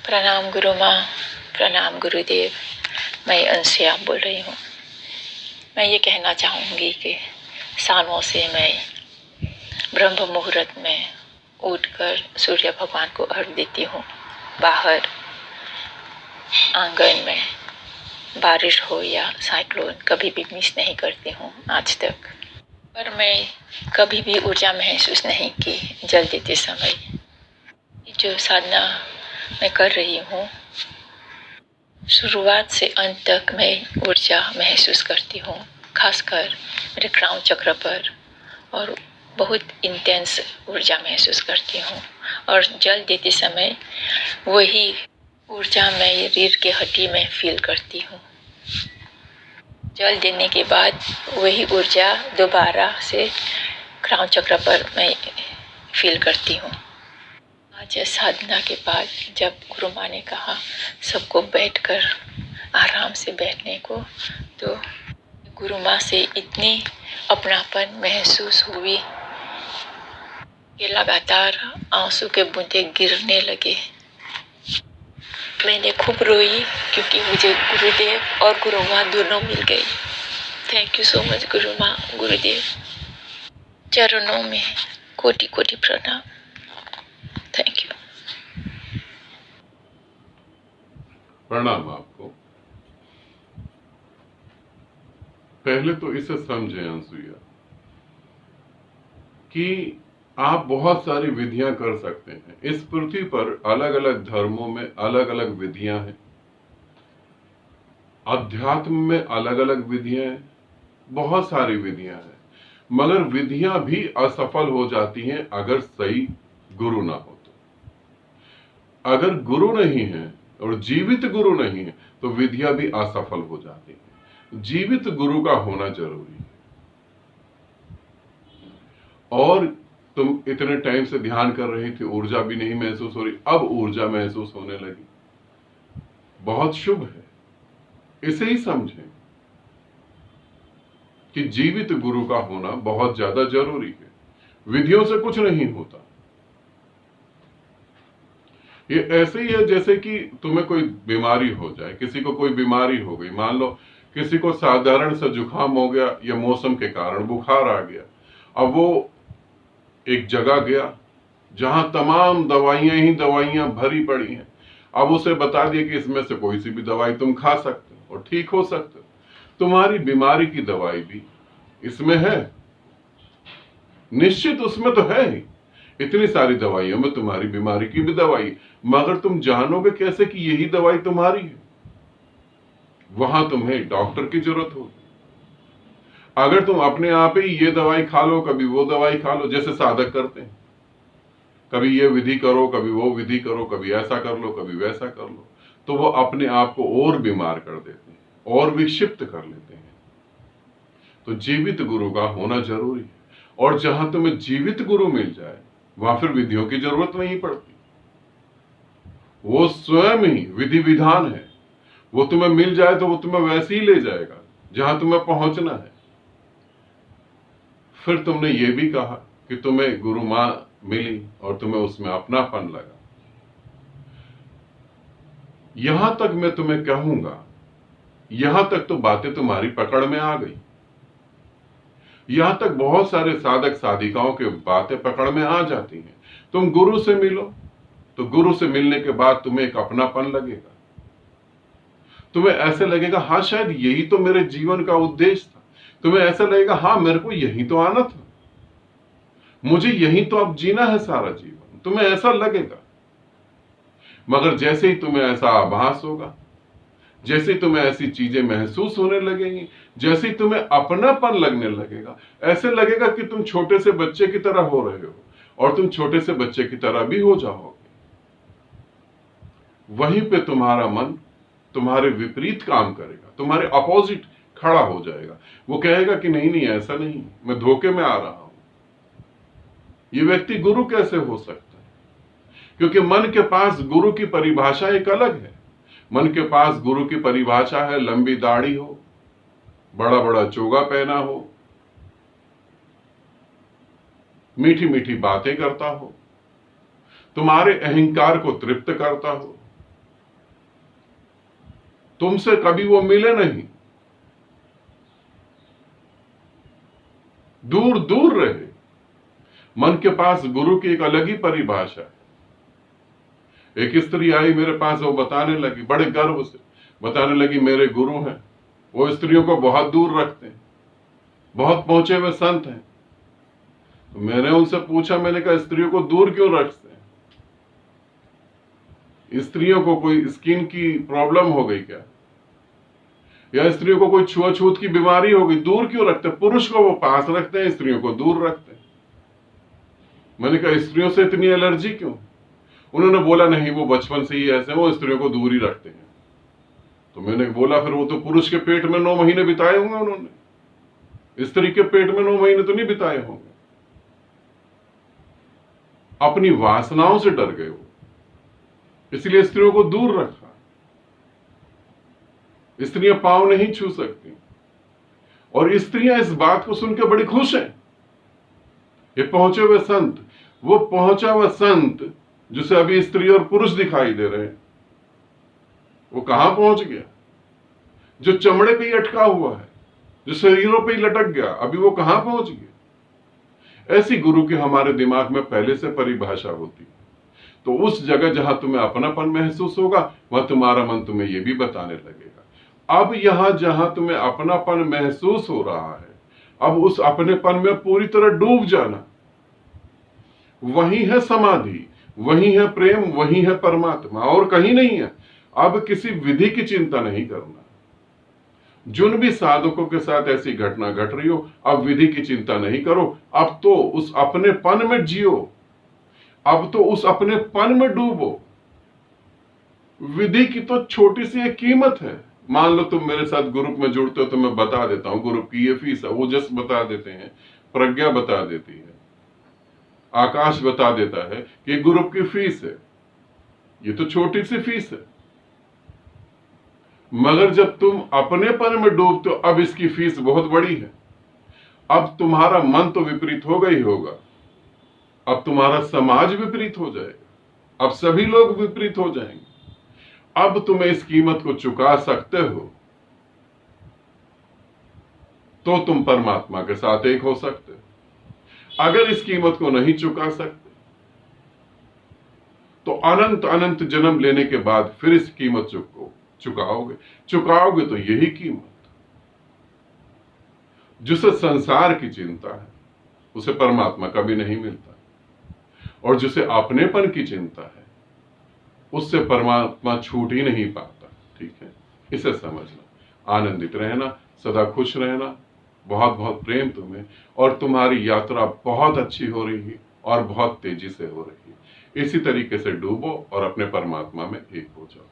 प्रणाम गुरु माँ, प्रणाम गुरुदेव। मैं अनसुया बोल रही हूँ। मैं ये कहना चाहूँगी कि सालों से मैं ब्रह्म मुहूर्त में उठकर सूर्य भगवान को अर्घ देती हूँ। बाहर आंगन में बारिश हो या साइक्लोन कभी भी मिस नहीं करती हूँ आज तक। पर मैं कभी भी ऊर्जा महसूस नहीं की जल देते समय। जो साधना मैं कर रही हूँ, शुरुआत से अंत तक मैं ऊर्जा महसूस करती हूँ, खासकर मेरे क्राउन चक्र पर, और बहुत इंटेंस ऊर्जा महसूस करती हूँ। और जल देते समय वही ऊर्जा मैं रीढ़ के हड्डी में फील करती हूँ। जल देने के बाद वही ऊर्जा दोबारा से क्राउन चक्र पर मैं फील करती हूँ। आज साधना के बाद जब गुरु माँ ने कहा सबको बैठकर आराम से बैठने को, तो गुरु माँ से इतनी अपनापन महसूस हुई कि लगातार आंसू के बूंदे गिरने लगे। मैंने खूब रोई क्योंकि मुझे गुरुदेव और गुरु माँ दोनों मिल गई। थैंक यू सो मच गुरु माँ, गुरुदेव। चरणों में कोटि कोटि प्रणाम। Thank you. प्रणाम आपको। पहले तो इसे समझें अनसुया कि आप बहुत सारी विधियां कर सकते हैं। इस पृथ्वी पर अलग अलग धर्मों में अलग अलग विधियां हैं, अध्यात्म में अलग अलग विधियां हैं, बहुत सारी विधियां हैं। मगर विधियां भी असफल हो जाती हैं अगर सही गुरु ना हो तो। अगर गुरु नहीं है और जीवित गुरु नहीं है तो विधियां भी असफल हो जाती हैं। जीवित गुरु का होना जरूरी है। और तुम इतने टाइम से ध्यान कर रही थी, ऊर्जा भी नहीं महसूस हो रही, अब ऊर्जा महसूस होने लगी, बहुत शुभ है। इसे ही समझें कि जीवित गुरु का होना बहुत ज्यादा जरूरी है। विधियों से कुछ नहीं होता। ये ऐसे ही है जैसे कि तुम्हें कोई बीमारी हो जाए, किसी को कोई बीमारी हो गई, मान लो किसी को साधारण सा जुकाम हो गया या मौसम के कारण बुखार आ गया। अब वो एक जगह गया जहां तमाम दवाइयां ही दवाइयां भरी पड़ी हैं। अब उसे बता दिया कि इसमें से कोई सी भी दवाई तुम खा सकते हो और ठीक हो सकते हो। तुम्हारी बीमारी की दवाई भी इसमें है, निश्चित उसमें तो है ही। इतनी सारी दवाइयों में तुम्हारी बीमारी की भी दवाई, मगर तुम जानोगे कैसे कि यही दवाई तुम्हारी है? वहां तुम्हें डॉक्टर की जरूरत होगी। अगर तुम अपने आप ही ये दवाई खा लो, कभी वो दवाई खा लो, जैसे साधक करते हैं, कभी ये विधि करो, कभी वो विधि करो, कभी ऐसा कर लो, कभी वैसा कर लो, तो वो अपने आप को और बीमार कर देते हैं और विक्षिप्त कर लेते हैं। तो जीवित गुरु का होना जरूरी है। और जहां तुम्हें जीवित गुरु मिल जाए वहां फिर विधियों की जरूरत नहीं पड़ती। वो स्वयं ही विधि विधान है। वो तुम्हें मिल जाए तो वो तुम्हें वैसे ही ले जाएगा जहां तुम्हें पहुंचना है। फिर तुमने ये भी कहा कि तुम्हें गुरु मां मिली और तुम्हें उसमें अपनापन लगा। यहां तक मैं तुम्हें कहूंगा, यहां तक तो बातें तुम्हारी पकड़ में आ गई। यहां तक बहुत सारे साधक साधिकाओं के बातें पकड़ में आ जाती हैं। तुम गुरु से मिलो तो गुरु से मिलने के बाद तुम्हें एक अपनापन लगेगा। तुम्हें ऐसे लगेगा हाँ शायद यही तो मेरे जीवन का उद्देश्य था। तुम्हें ऐसा लगेगा हाँ मेरे को यही तो आना था, मुझे यही तो अब जीना है सारा जीवन। तुम्हें ऐसा लगेगा। मगर जैसे ही तुम्हें ऐसा आभास होगा, जैसे ही तुम्हें ऐसी चीजें महसूस होने लगेंगी, जैसे ही तुम्हें अपनापन लगने लगेगा, ऐसे लगेगा कि तुम छोटे से बच्चे की तरह हो रहे हो और तुम छोटे से बच्चे की तरह भी हो जाओगे। वहीं पे तुम्हारा मन तुम्हारे विपरीत काम करेगा, तुम्हारे अपोजिट खड़ा हो जाएगा। वो कहेगा कि नहीं नहीं ऐसा नहीं, मैं धोखे में आ रहा हूं। ये व्यक्ति गुरु कैसे हो सकता है? क्योंकि मन के पास गुरु की परिभाषा एक अलग है। मन के पास गुरु की परिभाषा है लंबी दाढ़ी हो, बड़ा बड़ा चोगा पहना हो, मीठी मीठी बातें करता हो, तुम्हारे अहंकार को तृप्त करता हो, तुमसे कभी वो मिले नहीं, दूर दूर रहे। मन के पास गुरु की एक अलग ही परिभाषा है। एक स्त्री आई मेरे पास, वो बताने लगी बड़े गर्व से, बताने लगी मेरे गुरु हैं, वो स्त्रियों को बहुत दूर रखते हैं, बहुत पहुंचे हुए संत हैं। तो मैंने उनसे पूछा, मैंने कहा स्त्रियों को दूर क्यों रखते हैं? स्त्रियों को कोई स्किन की प्रॉब्लम हो गई क्या, या स्त्रियों को कोई छुआछूत की बीमारी हो गई, दूर क्यों रखते हैं? पुरुष को वो पास रखते हैं, स्त्रियों को दूर रखते हैं। मैंने कहा स्त्रियों से इतनी एलर्जी क्यों? उन्होंने बोला नहीं, वो बचपन से ही ऐसे हैं, वो स्त्रियों को दूर ही रखते हैं। तो मैंने बोला फिर वो तो पुरुष के पेट में 9 महीने बिताए होंगे उन्होंने, स्त्री के पेट में 9 महीने तो नहीं बिताए होंगे। अपनी वासनाओं से डर गए वो, इसलिए स्त्रियों को दूर रखा। स्त्रियां पांव नहीं छू सकती, और स्त्रियां इस बात को सुनकर बड़ी खुश हैं। ये पहुंचे हुए संत, वो पहुंचा हुआ संत जिसे अभी स्त्री और पुरुष दिखाई दे रहे हैं, वो कहां पहुंच गया? जो चमड़े पे ही अटका हुआ है, जो शरीरों पे ही लटक गया, अभी वो कहां पहुंच गया? ऐसी गुरु की हमारे दिमाग में पहले से परिभाषा होती है। तो उस जगह जहां तुम्हें अपनापन महसूस होगा, वहां तुम्हारा मन तुम्हें यह भी बताने लगेगा। अब यहां जहां तुम्हें अपनापन महसूस हो रहा है, अब उस अपनेपन में पूरी तरह डूब जाना। वही है समाधि, वही है प्रेम, वही है परमात्मा, और कहीं नहीं है। अब किसी विधि की चिंता नहीं करना। जिन भी साधकों के साथ ऐसी घटना घट रही हो, अब विधि की चिंता नहीं करो, अब तो उस अपनेपन में जियो, अब तो उस अपनेपन में डूबो। विधि की तो छोटी सी एक कीमत है। मान लो तुम मेरे साथ ग्रुप में जुड़ते हो, तो मैं बता देता हूं ग्रुप की ये फीस है, वो जस्ट बता देते हैं, प्रज्ञा बता देती है, आकाश बता देता है कि ग्रुप की फीस है। ये तो छोटी सी फीस है, मगर जब तुम अपनेपन में डूबते हो, अब इसकी फीस बहुत बड़ी है। अब तुम्हारा मन तो विपरीत होगा ही होगा, अब तुम्हारा समाज विपरीत हो जाएगा, अब सभी लोग विपरीत हो जाएंगे। अब तुम्हें इस कीमत को चुका सकते हो तो तुम परमात्मा के साथ एक हो सकते हो। अगर इस कीमत को नहीं चुका सकते तो अनंत अनंत जन्म लेने के बाद फिर इस कीमत चुकाओगे तो यही कीमत। जिसे संसार की चिंता है उसे परमात्मा कभी नहीं मिलता, और जिसे अपनेपन की चिंता है उससे परमात्मा छूट ही नहीं पाता। ठीक है, इसे समझना, आनंदित रहना, सदा खुश रहना। बहुत बहुत प्रेम तुम्हें, और तुम्हारी यात्रा बहुत अच्छी हो रही है और बहुत तेजी से हो रही है। इसी तरीके से डूबो और अपने परमात्मा में एक हो जाओ।